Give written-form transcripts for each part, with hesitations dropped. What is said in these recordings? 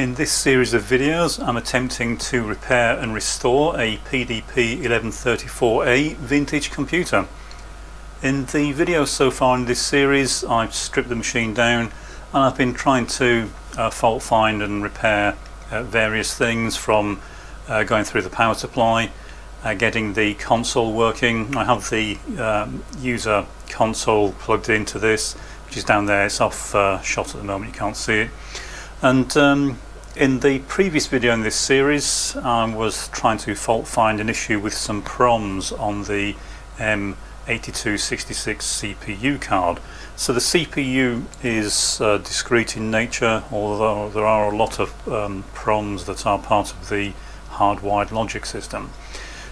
In this series of videos I'm attempting to repair and restore a PDP11-34A vintage computer. In the videos so far in this series I've stripped the machine down and I've been trying to fault find and repair various things, from going through the power supply, getting the console working. I have the user console plugged into this, which is down there. It's off shot at the moment, you can't see it. And in the previous video in this series I was trying to fault find an issue with some PROMs on the M8266 CPU card. So the CPU is discrete in nature, although there are a lot of PROMs that are part of the hardwired logic system.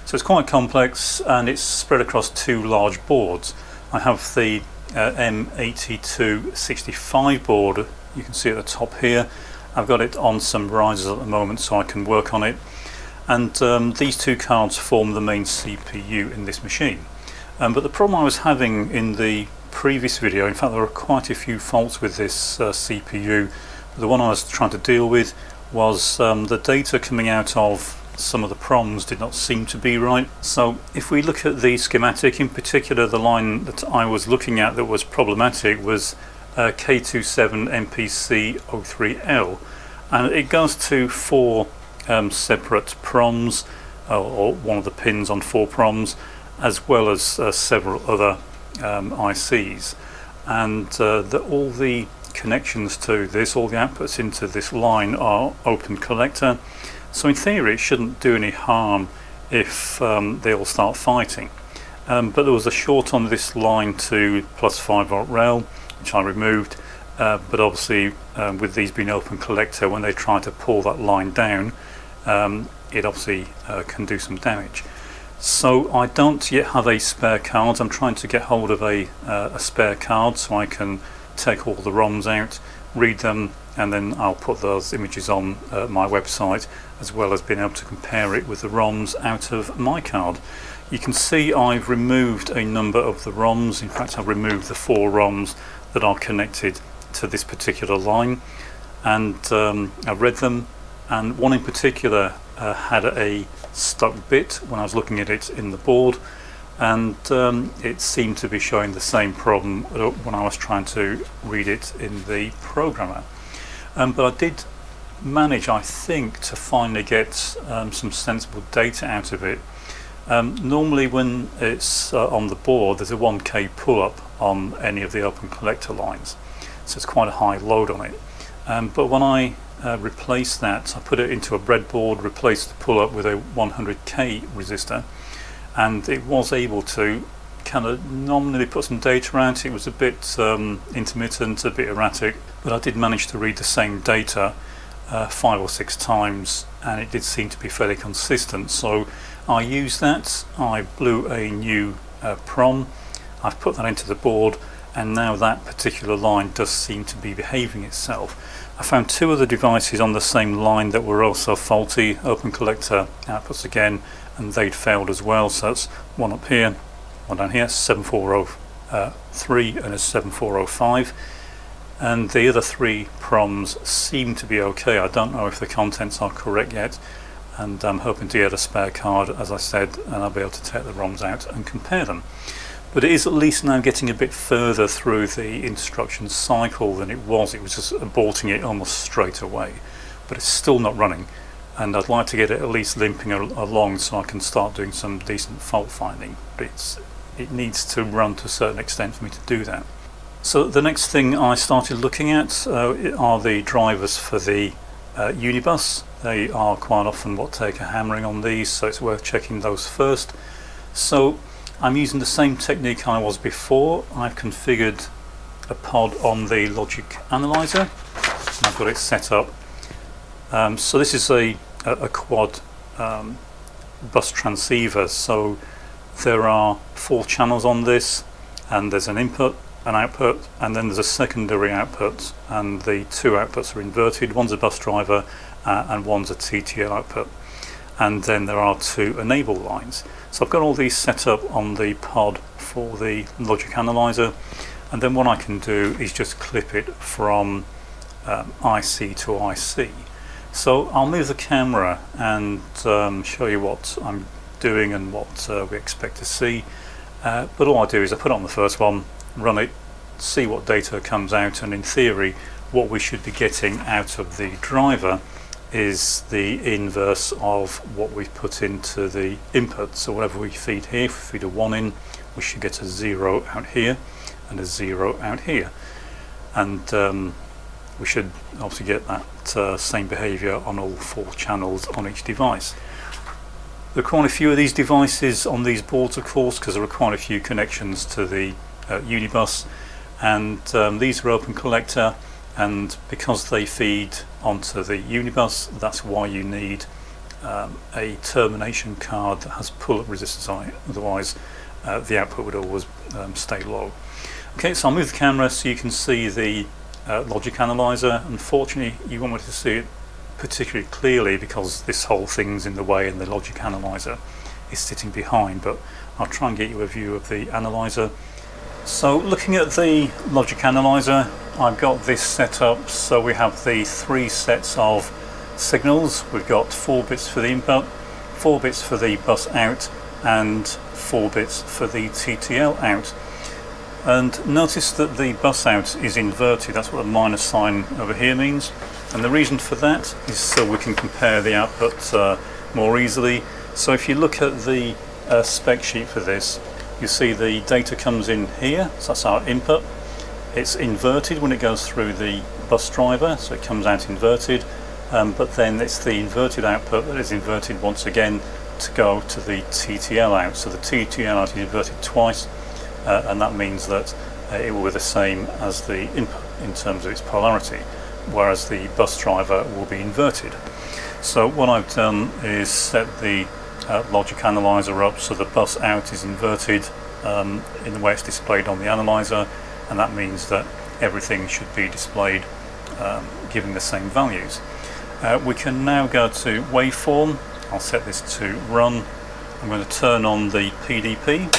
So it's quite complex and it's spread across two large boards. I have the M8265 board, you can see at the top here. I've got it on some risers at the moment so I can work on it, and these two cards form the main CPU in this machine. But the problem I was having in the previous video, in fact there were quite a few faults with this CPU, but the one I was trying to deal with was the data coming out of some of the PROMs did not seem to be right. So if we look at the schematic, in particular the line that I was looking at that was problematic was K27MPC03L, and it goes to four separate PROMs, or one of the pins on four PROMs, as well as several other ICs, and all the connections to this, all the outputs into this line are open collector. So in theory it shouldn't do any harm if they all start fighting, but there was a short on this line to plus 5V rail, which I removed, but obviously with these being open collector, when they try to pull that line down, it obviously can do some damage. So I don't yet have a spare card. I'm trying to get hold of a spare card so I can take all the ROMs out, read them, and then I'll put those images on my website, as well as being able to compare it with the ROMs out of my card. You can see I've removed a number of the ROMs. In fact, I've removed the four ROMs that are connected to this particular line, and I've read them, and one in particular had a stuck bit when I was looking at it in the board, and it seemed to be showing the same problem when I was trying to read it in the programmer. But I did manage, I think, to finally get some sensible data out of it. Normally when it's on the board there's a 1K pull-up on any of the open collector lines, so it's quite a high load on it. But when I replaced that, I put it into a breadboard, replaced the pull-up with a 100K resistor, and it was able to kind of nominally put some data around it. It was a bit intermittent, a bit erratic, but I did manage to read the same data 5 or 6 times, and it did seem to be fairly consistent. So I used that, I blew a new PROM, I've put that into the board, and now that particular line does seem to be behaving itself. I found two other devices on the same line that were also faulty, open collector outputs again, and they'd failed as well. So that's one up here, one down here, 7403 and a 7405. And the other three PROMs seem to be okay. I don't know if the contents are correct yet, and I'm hoping to get a spare card, as I said, and I'll be able to take the ROMs out and compare them. But it is at least now getting a bit further through the instruction cycle than it was. It was just aborting it almost straight away, but it's still not running, and I'd like to get it at least limping along so I can start doing some decent fault finding. But it needs to run to a certain extent for me to do that. So the next thing I started looking at are the drivers for the Unibus. They are quite often what take a hammering on these, so it's worth checking those first. So I'm using the same technique I was before. I've configured a pod on the logic analyzer. I've got it set up. So this is a quad bus transceiver. So there are 4 channels on this, and there's an input, an output, and then there's a secondary output, and the 2 outputs are inverted. One's a bus driver and one's a TTL output, and then there are 2 enable lines. So I've got all these set up on the pod for the logic analyzer, and then what I can do is just clip it from IC to IC. So I'll move the camera and show you what I'm doing and what we expect to see. But all I do is I put on the first one, run it, see what data comes out, and in theory what we should be getting out of the driver is the inverse of what we've put into the input. So whatever we feed here, if we feed a 1 in, we should get a 0 out here and a 0 out here. And we should obviously get that same behaviour on all 4 channels on each device. There are quite a few of these devices on these boards, of course, because there are quite a few connections to the Unibus, and these are open collector, and because they feed onto the Unibus, that's why you need a termination card that has pull-up resistance on it, otherwise the output would always stay low. Okay, so I'll move the camera so you can see the logic analyzer. Unfortunately, you won't be able to see it particularly clearly because this whole thing's in the way and the logic analyzer is sitting behind, but I'll try and get you a view of the analyzer. So looking at the logic analyzer, I've got this set up so we have the 3 sets of signals. We've got 4 bits for the input, 4 bits for the bus out, and 4 bits for the TTL out. And notice that the bus out is inverted. That's what the minus sign over here means, and the reason for that is so we can compare the output more easily. So if you look at the spec sheet for this, you see the data comes in here, so that's our input. It's inverted when it goes through the bus driver, so it comes out inverted, but then it's the inverted output that is inverted once again to go to the TTL out. So the TTL out is inverted twice, and that means that it will be the same as the input in terms of its polarity, whereas the bus driver will be inverted. So what I've done is set the logic analyzer up so the bus out is inverted in the way it's displayed on the analyzer, and that means that everything should be displayed giving the same values. We can now go to waveform. I'll set this to run. I'm going to turn on the PDP.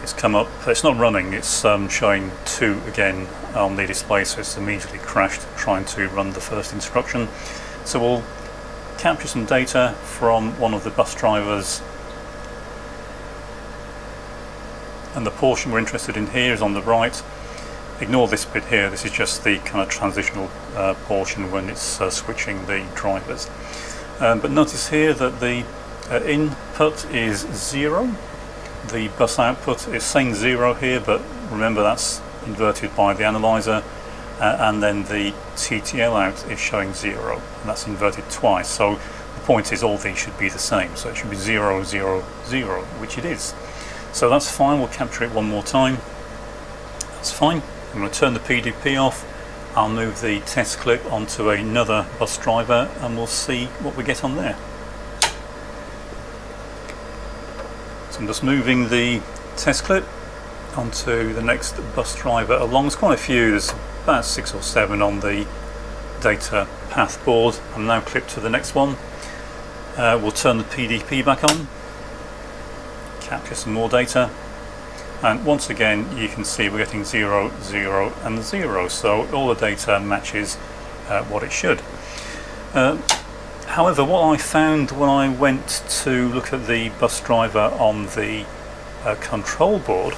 It's come up, it's not running, it's showing 2 again on the display, so it's immediately crashed trying to run the first instruction. So we'll capture some data from one of the bus drivers, and the portion we're interested in here is on the right. Ignore this bit here, this is just the kind of transitional portion when it's switching the drivers. But notice here that the input is 0. The bus output is saying 0 here, but remember that's inverted by the analyzer, and then the TTL out is showing 0, and that's inverted twice. So the point is all these should be the same, so it should be 0, 0, 0, which it is. So that's fine, we'll capture it one more time. That's fine. I'm going to turn the PDP off. I'll move the test clip onto another bus driver and we'll see what we get on there. So I'm just moving the test clip onto the next bus driver along. There's quite a few, there's about 6 or 7 on the data path board. I'm now clipped to the next one. We'll turn the PDP back on, capture some more data, and once again you can see we're getting 0, 0 and 0, so all the data matches what it should. However, what I found when I went to look at the bus driver on the control board,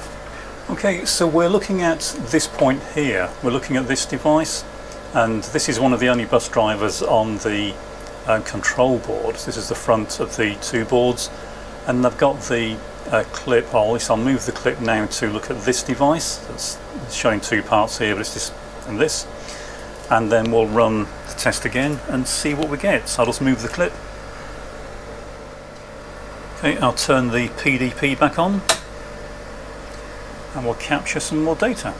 okay, so we're looking at this point here, we're looking at this device, and this is one of the only bus drivers on the control board. This is the front of the 2 boards, and I've got the clip, or at least I'll move the clip now to look at this device. It's showing 2 parts here, but it's this and this, and then we'll run the test again and see what we get. So I'll just move the clip. Okay, I'll turn the PDP back on and we'll capture some more data.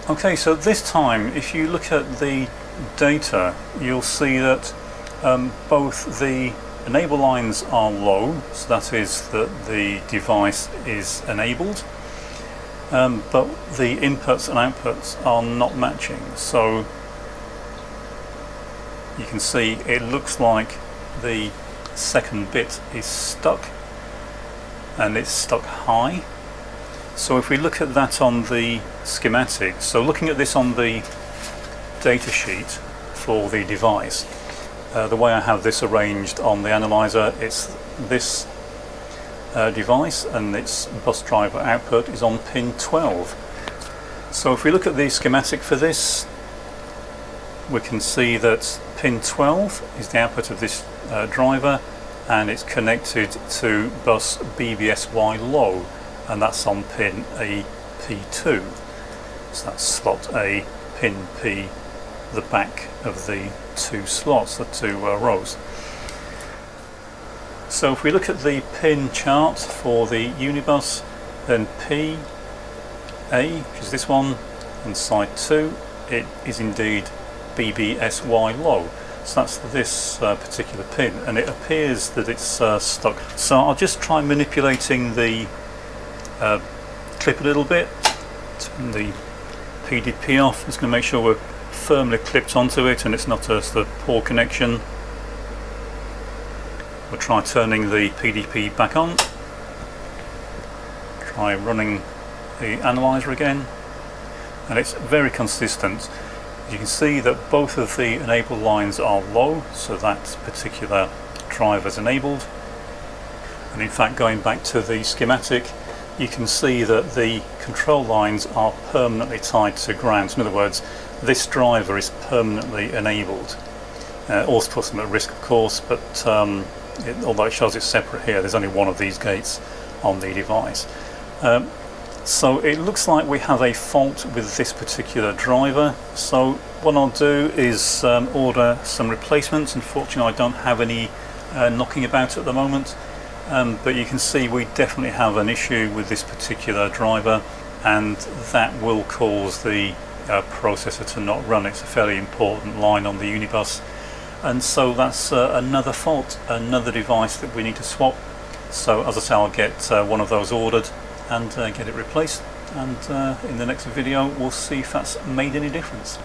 Okay, so this time if you look at the data you'll see that both the enable lines are low, so that is that the device is enabled, but the inputs and outputs are not matching. So you can see it looks like the second bit is stuck, and it's stuck high. So if we look at that on the schematic, so looking at this on the datasheet for the device. The way I have this arranged on the analyzer, it's this device and its bus driver output is on pin 12. So if we look at the schematic for this, we can see that pin 12 is the output of this driver, and it's connected to bus BBSY low, and that's on pin AP2. So that's slot A, pin P, the back of the two slots, the two rows. So if we look at the pin chart for the Unibus, then P, A, which is this one, and side 2, it is indeed BBSY low. So that's this particular pin, and it appears that it's stuck. So I'll just try manipulating the clip a little bit. Turn the PDP off. Just going to make sure we're firmly clipped onto it and it's not just a poor connection. We'll try turning the PDP back on. Try running the analyzer again, and it's very consistent. You can see that both of the enabled lines are low, so that particular driver is enabled. And in fact, going back to the schematic, you can see that the control lines are permanently tied to ground. In other words, this driver is permanently enabled. Also puts them at risk, of course, but although it shows it's separate here, there's only one of these gates on the device. So it looks like we have a fault with this particular driver. So what I'll do is order some replacements. Unfortunately, I don't have any knocking about at the moment, but you can see we definitely have an issue with this particular driver, and that will cause the processor to not run. It's a fairly important line on the Unibus, and so that's another fault, another device that we need to swap. So as I say, I'll get one of those ordered and get it replaced, and in the next video we'll see if that's made any difference.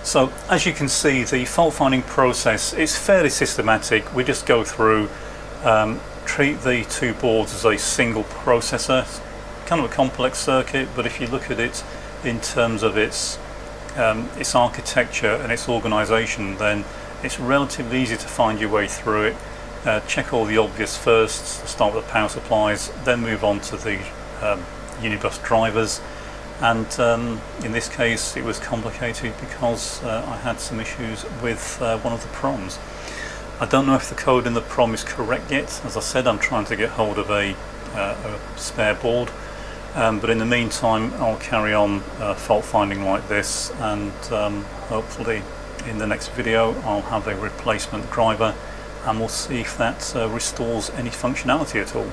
So as you can see, the fault finding process is fairly systematic. We just go through, treat the two boards as a single processor. It's kind of a complex circuit, but if you look at it in terms of its architecture and its organization, then it's relatively easy to find your way through it. Check all the obvious first, start with the power supplies, then move on to the Unibus drivers, and in this case it was complicated because I had some issues with one of the proms. I don't know if the code in the prom is correct yet. As I said, I'm trying to get hold of a spare board, but in the meantime I'll carry on fault finding like this, and hopefully in the next video I'll have a replacement driver, and we'll see if that restores any functionality at all.